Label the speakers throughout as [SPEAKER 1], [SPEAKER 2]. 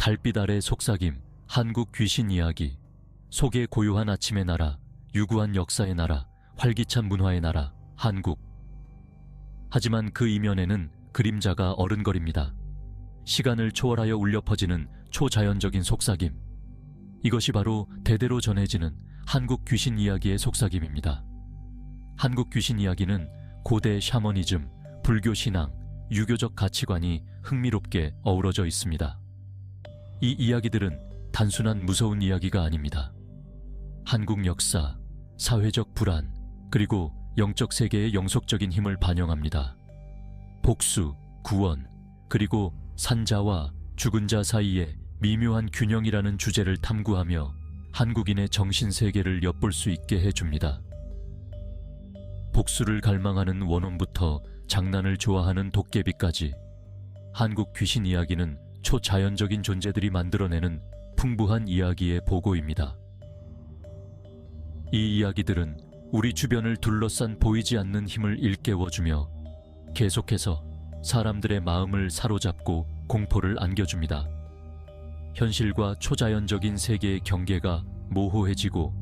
[SPEAKER 1] 달빛 아래 속삭임, 한국 귀신 이야기, 속에 고요한 아침의 나라, 유구한 역사의 나라, 활기찬 문화의 나라, 한국. 하지만 그 이면에는 그림자가 어른거립니다. 시간을 초월하여 울려 퍼지는 초자연적인 속삭임. 이것이 바로 대대로 전해지는 한국 귀신 이야기의 속삭임입니다. 한국 귀신 이야기는 고대 샤머니즘, 불교 신앙, 유교적 가치관이 흥미롭게 어우러져 있습니다. 이 이야기들은 단순한 무서운 이야기가 아닙니다. 한국 역사, 사회적 불안, 그리고 영적 세계의 영속적인 힘을 반영합니다. 복수, 구원, 그리고 산자와 죽은 자 사이의 미묘한 균형이라는 주제를 탐구하며 한국인의 정신세계를 엿볼 수 있게 해줍니다. 복수를 갈망하는 원혼부터 장난을 좋아하는 도깨비까지 한국 귀신 이야기는 초자연적인 존재들이 만들어내는 풍부한 이야기의 보고입니다. 이 이야기들은 우리 주변을 둘러싼 보이지 않는 힘을 일깨워주며 계속해서 사람들의 마음을 사로잡고 공포를 안겨줍니다. 현실과 초자연적인 세계의 경계가 모호해지고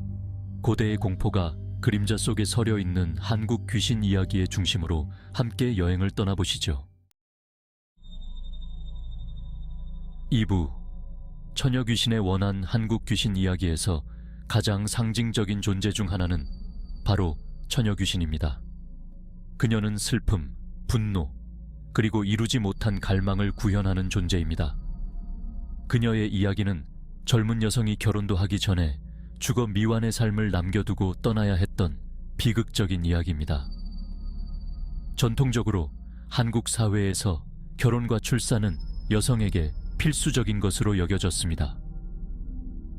[SPEAKER 1] 고대의 공포가 그림자 속에 서려 있는 한국 귀신 이야기의 중심으로 함께 여행을 떠나보시죠. 2부 처녀 귀신의 원한 한국 귀신 이야기에서 가장 상징적인 존재 중 하나는 바로 처녀 귀신입니다. 그녀는 슬픔, 분노, 그리고 이루지 못한 갈망을 구현하는 존재입니다. 그녀의 이야기는 젊은 여성이 결혼도 하기 전에 죽어 미완의 삶을 남겨두고 떠나야 했던 비극적인 이야기입니다. 전통적으로 한국 사회에서 결혼과 출산은 여성에게 필수적인 것으로 여겨졌습니다.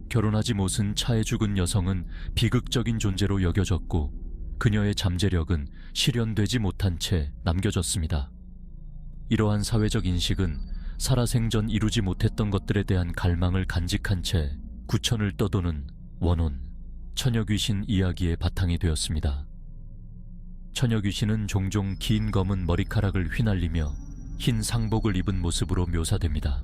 [SPEAKER 1] 결혼하지 못한 차에 죽은 여성은 비극적인 존재로 여겨졌고 그녀의 잠재력은 실현되지 못한 채 남겨졌습니다. 이러한 사회적 인식은 살아생전 이루지 못했던 것들에 대한 갈망을 간직한 채 구천을 떠도는 원혼, 처녀귀신 이야기의 바탕이 되었습니다. 처녀귀신은 종종 긴 검은 머리카락을 휘날리며 흰 상복을 입은 모습으로 묘사됩니다.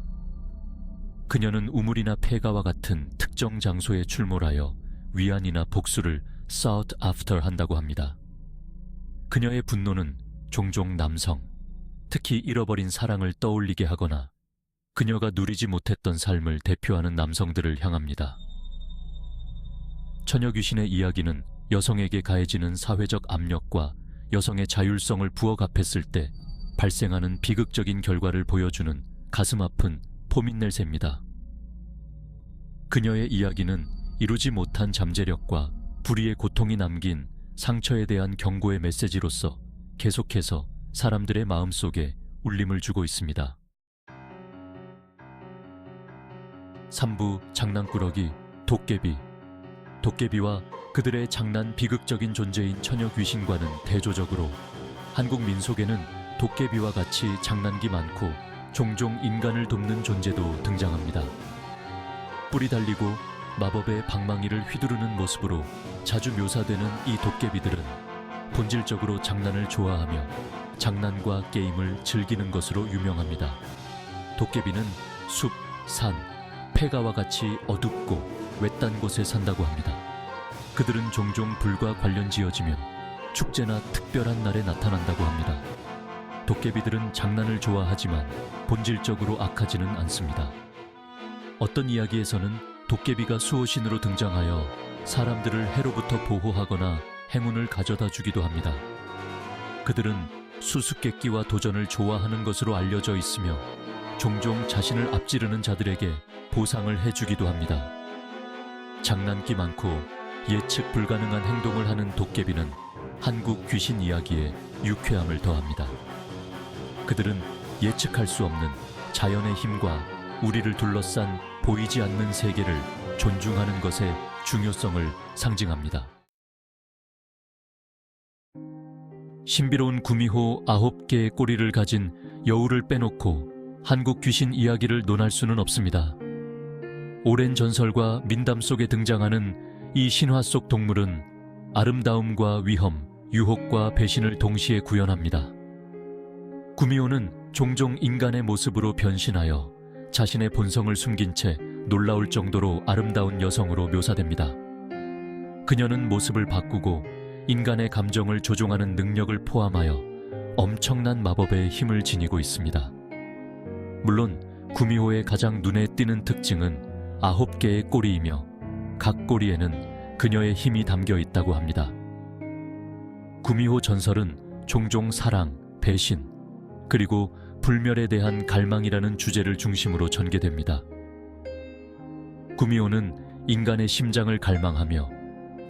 [SPEAKER 1] 그녀는 우물이나 폐가와 같은 특정 장소에 출몰하여 위안이나 복수를 sought after 한다고 합니다. 그녀의 분노는 종종 남성, 특히 잃어버린 사랑을 떠올리게 하거나 그녀가 누리지 못했던 삶을 대표하는 남성들을 향합니다. 처녀귀신의 이야기는 여성에게 가해지는 사회적 압력과 여성의 자율성을 부어갚았을 때 발생하는 비극적인 결과를 보여주는 가슴 아픈 포민넬새입니다. 그녀의 이야기는 이루지 못한 잠재력과 불의의 고통이 남긴 상처에 대한 경고의 메시지로서 계속해서 사람들의 마음속에 울림을 주고 있습니다. 3부 장난꾸러기 도깨비. 도깨비와 그들의 장난 비극적인 존재인 처녀 귀신과는 대조적으로 한국 민속에는 도깨비와 같이 장난기 많고 종종 인간을 돕는 존재도 등장합니다. 뿔이 달리고 마법의 방망이를 휘두르는 모습으로 자주 묘사되는 이 도깨비들은 본질적으로 장난을 좋아하며 장난과 게임을 즐기는 것으로 유명합니다. 도깨비는 숲, 산, 폐가와 같이 어둡고 외딴 곳에 산다고 합니다. 그들은 종종 불과 관련 지어지며 축제나 특별한 날에 나타난다고 합니다. 도깨비들은 장난을 좋아하지만 본질적으로 악하지는 않습니다. 어떤 이야기에서는 도깨비가 수호신으로 등장하여 사람들을 해로부터 보호하거나 행운을 가져다 주기도 합니다. 그들은 수수께끼와 도전을 좋아하는 것으로 알려져 있으며 종종 자신을 앞지르는 자들에게 보상을 해주기도 합니다. 장난기 많고 예측 불가능한 행동을 하는 도깨비는 한국 귀신 이야기에 유쾌함을 더합니다. 그들은 예측할 수 없는 자연의 힘과 우리를 둘러싼 보이지 않는 세계를 존중하는 것의 중요성을 상징합니다. 신비로운 구미호 9개의 꼬리를 가진 여우를 빼놓고 한국 귀신 이야기를 논할 수는 없습니다. 오랜 전설과 민담 속에 등장하는 이 신화 속 동물은 아름다움과 위험, 유혹과 배신을 동시에 구현합니다. 구미호는 종종 인간의 모습으로 변신하여 자신의 본성을 숨긴 채 놀라울 정도로 아름다운 여성으로 묘사됩니다. 그녀는 모습을 바꾸고 인간의 감정을 조종하는 능력을 포함하여 엄청난 마법의 힘을 지니고 있습니다. 물론 구미호의 가장 눈에 띄는 특징은 9개의 꼬리이며 각 꼬리에는 그녀의 힘이 담겨 있다고 합니다. 구미호 전설은 종종 사랑, 배신, 그리고 불멸에 대한 갈망이라는 주제를 중심으로 전개됩니다. 구미호는 인간의 심장을 갈망하며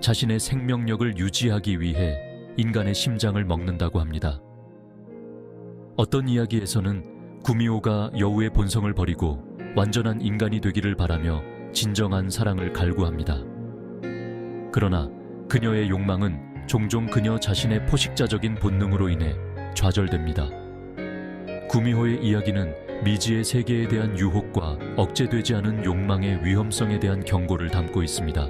[SPEAKER 1] 자신의 생명력을 유지하기 위해 인간의 심장을 먹는다고 합니다. 어떤 이야기에서는 구미호가 여우의 본성을 버리고 완전한 인간이 되기를 바라며 진정한 사랑을 갈구합니다. 그러나 그녀의 욕망은 종종 그녀 자신의 포식자적인 본능으로 인해 좌절됩니다. 구미호의 이야기는 미지의 세계에 대한 유혹과 억제되지 않은 욕망의 위험성에 대한 경고를 담고 있습니다.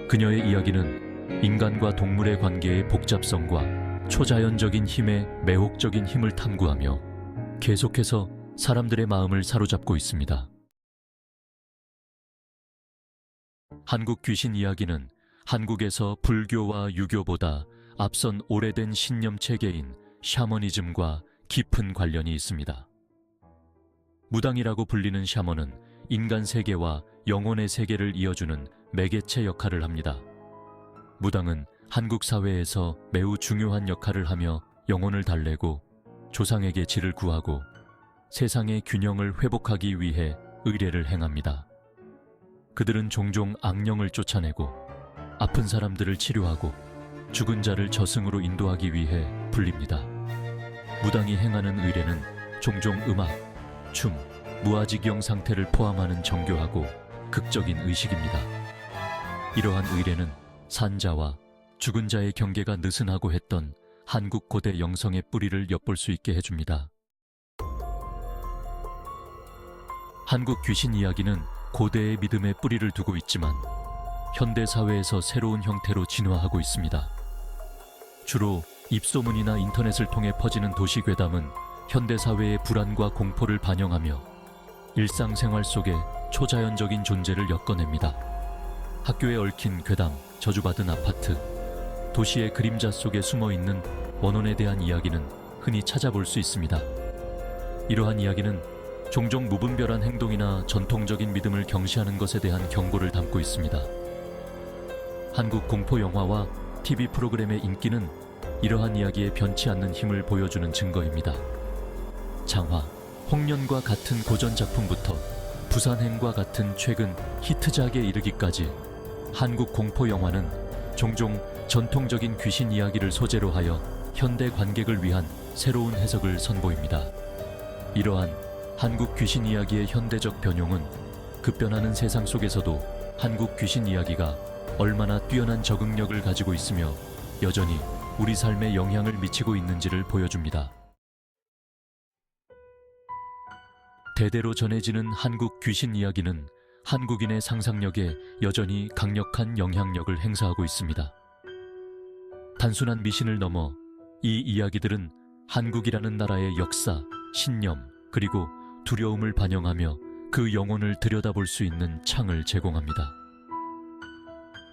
[SPEAKER 1] 그녀의 이야기는 인간과 동물의 관계의 복잡성과 초자연적인 힘의 매혹적인 힘을 탐구하며 계속해서 사람들의 마음을 사로잡고 있습니다. 한국 귀신 이야기는 한국에서 불교와 유교보다 앞선 오래된 신념 체계인 샤머니즘과 깊은 관련이 있습니다. 무당이라고 불리는 샤먼은 인간 세계와 영혼의 세계를 이어주는 매개체 역할을 합니다. 무당은 한국 사회에서 매우 중요한 역할을 하며 영혼을 달래고 조상에게 질을 구하고 세상의 균형을 회복하기 위해 의례를 행합니다. 그들은 종종 악령을 쫓아내고 아픈 사람들을 치료하고 죽은 자를 저승으로 인도하기 위해 불립니다. 무당이 행하는 의례는 종종 음악, 춤, 무아지경 상태를 포함하는 정교하고 극적인 의식입니다. 이러한 의례는 산자와 죽은 자의 경계가 느슨하고 했던 한국 고대 영성의 뿌리를 엿볼 수 있게 해줍니다. 한국 귀신 이야기는 고대의 믿음에 뿌리를 두고 있지만 현대 사회에서 새로운 형태로 진화하고 있습니다. 주로 입소문이나 인터넷을 통해 퍼지는 도시 괴담은 현대 사회의 불안과 공포를 반영하며 일상생활 속에 초자연적인 존재를 엮어냅니다. 학교에 얽힌 괴담, 저주받은 아파트, 도시의 그림자 속에 숨어있는 원혼에 대한 이야기는 흔히 찾아볼 수 있습니다. 이러한 이야기는 종종 무분별한 행동이나 전통적인 믿음을 경시하는 것에 대한 경고를 담고 있습니다. 한국 공포 영화와 TV 프로그램의 인기는 이러한 이야기에 변치 않는 힘을 보여주는 증거입니다. 장화, 홍련과 같은 고전 작품부터 부산행과 같은 최근 히트작에 이르기까지 한국 공포 영화는 종종 전통적인 귀신 이야기를 소재로 하여 현대 관객을 위한 새로운 해석을 선보입니다. 이러한 한국 귀신 이야기의 현대적 변용은 급변하는 세상 속에서도 한국 귀신 이야기가 얼마나 뛰어난 적응력을 가지고 있으며 여전히 우리 삶에 영향을 미치고 있는지를 보여줍니다. 대대로 전해지는 한국 귀신 이야기는 한국인의 상상력에 여전히 강력한 영향력을 행사하고 있습니다. 단순한 미신을 넘어 이 이야기들은 한국이라는 나라의 역사, 신념, 그리고 두려움을 반영하며 그 영혼을 들여다볼 수 있는 창을 제공합니다.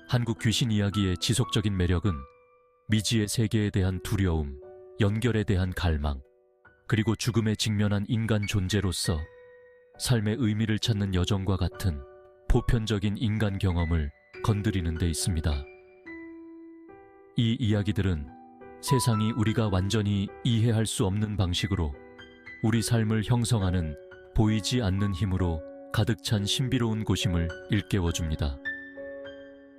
[SPEAKER 1] 한국 귀신 이야기의 지속적인 매력은 미지의 세계에 대한 두려움, 연결에 대한 갈망, 그리고 죽음에 직면한 인간 존재로서 삶의 의미를 찾는 여정과 같은 보편적인 인간 경험을 건드리는 데 있습니다. 이 이야기들은 세상이 우리가 완전히 이해할 수 없는 방식으로 우리 삶을 형성하는 보이지 않는 힘으로 가득 찬 신비로운 곳임을 일깨워줍니다.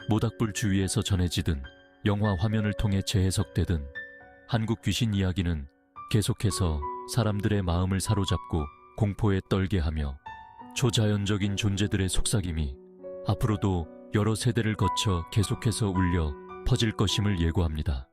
[SPEAKER 1] 모닥불 주위에서 전해지든 영화 화면을 통해 재해석되든 한국 귀신 이야기는 계속해서 사람들의 마음을 사로잡고 공포에 떨게 하며 초자연적인 존재들의 속삭임이 앞으로도 여러 세대를 거쳐 계속해서 울려 퍼질 것임을 예고합니다.